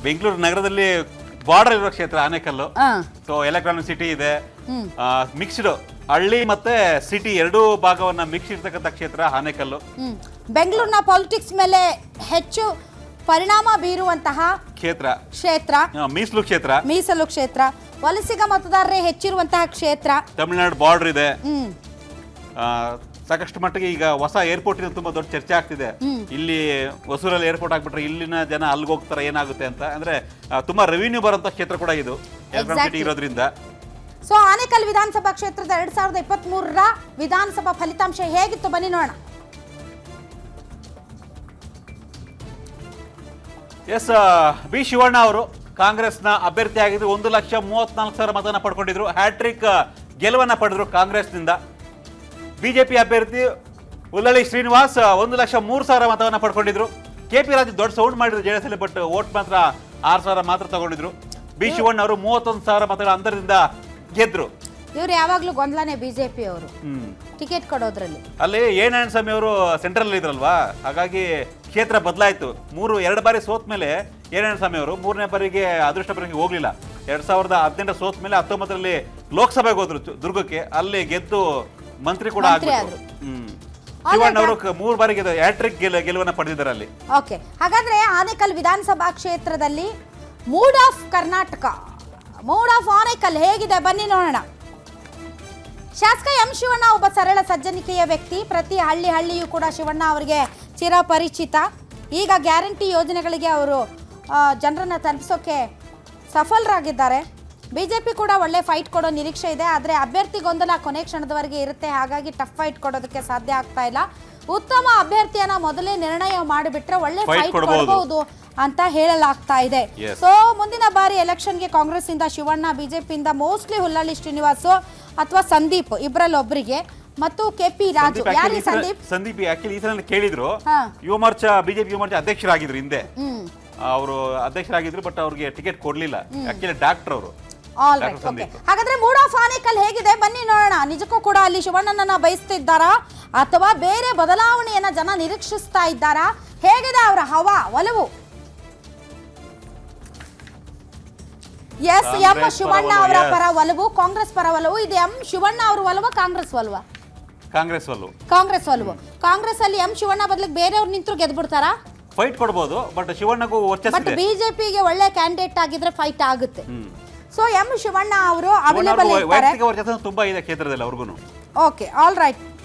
ಬೆಂಗಳೂರು ನಗರದಲ್ಲಿ ಬಾರ್ಡರ್ ಇರೋ ಕ್ಷೇತ್ರ ಆನೇಕಲ್ಲು. ಸೊ ಎಲೆಕ್ಟ್ರಾನಿಕ್ ಸಿಟಿ ಇದೆ, ಮಿಕ್ಸ್ಡ್ ಹಳ್ಳಿ ಮತ್ತೆ ಸಿಟಿ ಎರಡೂ ಭಾಗವನ್ನ ಮಿಕ್ಸ್ ಇರ್ತಕ್ಕಂಥ ಕ್ಷೇತ್ರ ಆನೇಕಲ್ಲು. ಬೆಂಗಳೂರಿನ ಪಾಲಿಟಿಕ್ಸ್ ಮೇಲೆ ಹೆಚ್ಚು ಪರಿಣಾಮ ಬೀರುವಂತಹ ಕ್ಷೇತ್ರ, ಮೀಸಲು ಕ್ಷೇತ್ರ, ವಲಸಿಗ ಮತದಾರರೇ ಹೆಚ್ಚಿರುವಂತಹ ಕ್ಷೇತ್ರ. ತಮಿಳುನಾಡು ಬಾರ್ಡರ್ ಇದೆ. ಸಾಕಷ್ಟು ಮಟ್ಟಿಗೆ ಈಗ ಹೊಸ ಏರ್ಪೋರ್ಟ್ ಇಂದ ತುಂಬಾ ದೊಡ್ಡ ಚರ್ಚೆ ಆಗ್ತಿದೆ. ಇಲ್ಲಿ ಹೊಸೂರಲ್ಲಿ ಏರ್ಪೋರ್ಟ್ ಆಗ್ಬಿಟ್ರೆ ಇಲ್ಲಿನ ಜನ ಅಲ್ಲಿಗೆ ಹೋಗ್ತಾರೆ ಏನಾಗುತ್ತೆ ಅಂತ. ಅಂದ್ರೆ ತುಂಬಾ ರೆವಿನ್ಯೂ ಬರುವಂತ ಕ್ಷೇತ್ರ ಕೂಡ ಇದು ಸಿಟಿ ಇರೋದ್ರಿಂದ. ಸೊ ಆನೇಕಲ್ ವಿಧಾನಸಭಾ ಕ್ಷೇತ್ರದ 2023ರ ವಿಧಾನಸಭಾ ಫಲಿತಾಂಶ ಹೇಗಿತ್ತು ಬನ್ನಿ ನೋಡೋಣ. ಎಸ್, ಬಿ ಶಿವಣ್ಣ ಅವರು ಕಾಂಗ್ರೆಸ್ನ ಅಭ್ಯರ್ಥಿ ಆಗಿದ್ರು. 1,34,000 ಮತನ ಪಡ್ಕೊಂಡಿದ್ರು. ಹ್ಯಾಟ್ರಿಕ್ ಗೆಲುವನ್ನ ಪಡೆದ್ರು ಕಾಂಗ್ರೆಸ್ನಿಂದ. ಬಿಜೆಪಿ ಅಭ್ಯರ್ಥಿ ಉಲ್ಲಳ್ಳಿ ಶ್ರೀನಿವಾಸ್ 1,03,000 ಮತವನ್ನ ಪಡ್ಕೊಂಡಿದ್ರು. ಕೆಪಿ ರಾಜು ದೊಡ್ಡ ಸೌಂಡ್ ಮಾಡಿದ್ರು ಜೆಡಿಎಸ್ ಅಲ್ಲಿ, ಬಟ್ ವೋಟ್ ಮಾತ್ರ 6,000 ಮಾತ್ರ ತಗೊಂಡಿದ್ರು. ಬಿ ಶಿವಣ್ಣ ಅವರು 31,000 ಮತಗಳ ಅಂತರದಿಂದ ಗೆದ್ರು. ಇವ್ರು ಯಾವಾಗ್ಲೂ ಗೊಂದಲನೇ ಬಿಜೆಪಿ ಅವರು ಟಿಕೆಟ್ ಕೊಡೋದ್ರಲ್ಲಿ. ಅಲ್ಲಿ ಎ ನಾರಾಯಣಸ್ವಾಮಿ ಅವರು ಸೆಂಟ್ರಲ್ ಇದ್ರಲ್ವಾ, ಹಾಗಾಗಿ ಕ್ಷೇತ್ರ ಬದಲಾಯಿತು. 2 ಬಾರಿ ಸೋತ್ ಮೇಲೆ ಎ ನಾರಾಯಣಸ್ವಾಮಿ ಅವರು 3ನೇ ಬಾರಿಗೆ ಅದೃಷ್ಟ ಪರೀಕ್ಷೆಗೆ ಹೋಗ್ಲಿಲ್ಲ. 2018 ಸೋತ್ ಮೇಲೆ 19ರಲ್ಲಿ ಲೋಕಸಭೆಗೆ ಹೋದ್ರು ದುರ್ಗಕ್ಕೆ. ಅಲ್ಲಿ ಗೆದ್ದು ಮಂತ್ರಿ ಕೂಡ ಆಗ್ಬಿಟ್ರು. ಶಿವಣ್ಣ ಅವರು 3 ಬಾರಿ ಹ್ಯಾಟ್ರಿಕ್ ಗೆಲುವನ್ನ ಪಡೆದಿದ್ದಾರೆ ಅಲ್ಲಿ. ಓಕೆ, ಹಾಗಾದ್ರೆ ಆನೇಕಲ್ ವಿಧಾನಸಭಾ ಕ್ಷೇತ್ರದಲ್ಲಿ mood of Karnataka, mood of Anekal ಹೇಗಿದೆ ಬನ್ನಿ ನೋಡೋಣ. ಶಾಸಕ ಎಂ ಶಿವಣ್ಣ ಒಬ್ಬ ಸರಳ ಸಜ್ಜನಿಕೆಯ ವ್ಯಕ್ತಿ. ಪ್ರತಿ ಹಳ್ಳಿಯೂ ಕೂಡ ಶಿವಣ್ಣ ಅವರಿಗೆ ಚಿರಪರಿಚಿತ. ಈಗ ಗ್ಯಾರಂಟಿ ಯೋಜನೆಗಳಿಗೆ ಅವರು ಜನರನ್ನ ತಲುಪಿಸೋಕೆ ಸಫಲರಾಗಿದ್ದಾರೆ. ಬಿಜೆಪಿ ಕೂಡ ಒಳ್ಳೆ ಫೈಟ್ ಕೊಡೋ ನಿರೀಕ್ಷೆ ಇದೆ. ಆದರೆ ಅಭ್ಯರ್ಥಿ ಗೊಂದಲ ಕೊನೆ ಕ್ಷಣದವರೆಗೆ ಇರುತ್ತೆ. ಹಾಗಾಗಿ ಟಫ್ ಫೈಟ್ ಕೊಡೋದಕ್ಕೆ ಸಾಧ್ಯ ಆಗ್ತಾ ಇಲ್ಲ. ಉತ್ತಮ ಅಭ್ಯರ್ಥಿಯನ್ನ ಮೊದಲೇ ನಿರ್ಣಯ ಮಾಡಿಬಿಟ್ರೆ ಒಳ್ಳೆ ಫೈಟ್ ಕೊಡಬಹುದು ಅಂತ ಹೇಳಲಾಗ್ತಾ ಇದೆ. ಸೊ ಮುಂದಿನ ಬಾರಿ ಎಲೆಕ್ಷನ್ಗೆ ಕಾಂಗ್ರೆಸ್ ಇಂದ ಶಿವಣ್ಣ, ಬಿಜೆಪಿಯಿಂದ ಮೋಸ್ಟ್ಲಿ ಹುಲ್ಲಳ್ಳಿ ಶ್ರೀನಿವಾಸ್ ಅಥವಾ ಸಂದೀಪ್ ಇಬ್ಬರಲ್ಲಿ ಒಬ್ಬರಿಗೆ, ಮತ್ತು ಕೆಪಿ ರಾಜು. ಯಾರು ಸಂದೀಪ್ ಆಕ್ಚುಲಿ ಈ ಸಲ ಕೇಳಿದ್ರು. ಯುವ ಮೋರ್ಚಾ ಬಿಜೆಪಿ ಯುವ ಮೋರ್ಚಾ ಅಧ್ಯಕ್ಷರಾಗಿದ್ರು ಹಿಂದೆ. ಅವರು ಅಧ್ಯಕ್ಷರಾಗಿದ್ರು, ಬಟ್ ಅವ್ರಿಗೆ ಟಿಕೆಟ್ ಕೊಡ್ಲಿಲ್ಲ. ಆಕ್ಚುಲಿ ಡಾಕ್ಟರ್ ಅವರು. ಹಾಗಾದ್ರೆ ಮೂಡ್ ಆಫ್ ಆನೇಕಲ್ ಹೇಗಿದೆ ಬನ್ನಿ ನೋಡೋಣ. ನಿಜಕ್ಕೂ ಕೂಡ ಅಲ್ಲಿ ಶಿವಣ್ಣನನ್ನ ಬಯಸ್ತಿದ್ದಾರಾ ಅಥವಾ ಬೇರೆ ಬದಲಾವಣೆಯನ್ನ ಜನ ನಿರೀಕ್ಷಿಸ್ತಾ ಇದ್ದಾರಾ? ಹೇಗಿದೆ ಅವರ ಹವಾ, ಒಲವು? ಎಸ್, ಎಂ ಶಿವಣ್ಣ ಅವರ ಪರ ಒಲವು, ಕಾಂಗ್ರೆಸ್ ಪರ ಒಲವು. ಇದು ಎಂ ಶಿವಣ್ಣ ಅವರ ಒಲವ, ಕಾಂಗ್ರೆಸ್ ಒಲವ? ಕಾಂಗ್ರೆಸ್ ಒಲವು. ಕಾಂಗ್ರೆಸ್ ಅಲ್ಲಿ ಎಂ ಶಿವಣ್ಣ ಬದಲಿಗೆ ಬೇರೆಯವ್ರು ನಿಂತರು ಗೆದ್ದು ಬಿಡ್ತಾರಾ? ಫೈಟ್ ಕೊಡಬಹುದು, ಬಟ್ ಶಿವಣ್ಣಗೂ ವರ್ಚಸ್ಸು ಇದೆ. ಬಟ್ ಬಿಜೆಪಿಗೆ ಒಳ್ಳೆ ಕ್ಯಾಂಡಿಡೇಟ್ ಆಗಿದ್ರೆ ಫೈಟ್ ಆಗುತ್ತೆ. ಸೊ ಎಂ ಶಿವಣ್ಣ ಅವರು ಅವೈಲೇಬಲ್ ಇದ್ದಾರೆ. ತುಂಬಾ ಇದೆ ಕ್ಷೇತ್ರದಲ್ಲಿ ಅವ್ರಿಗೂ. Okay, all right.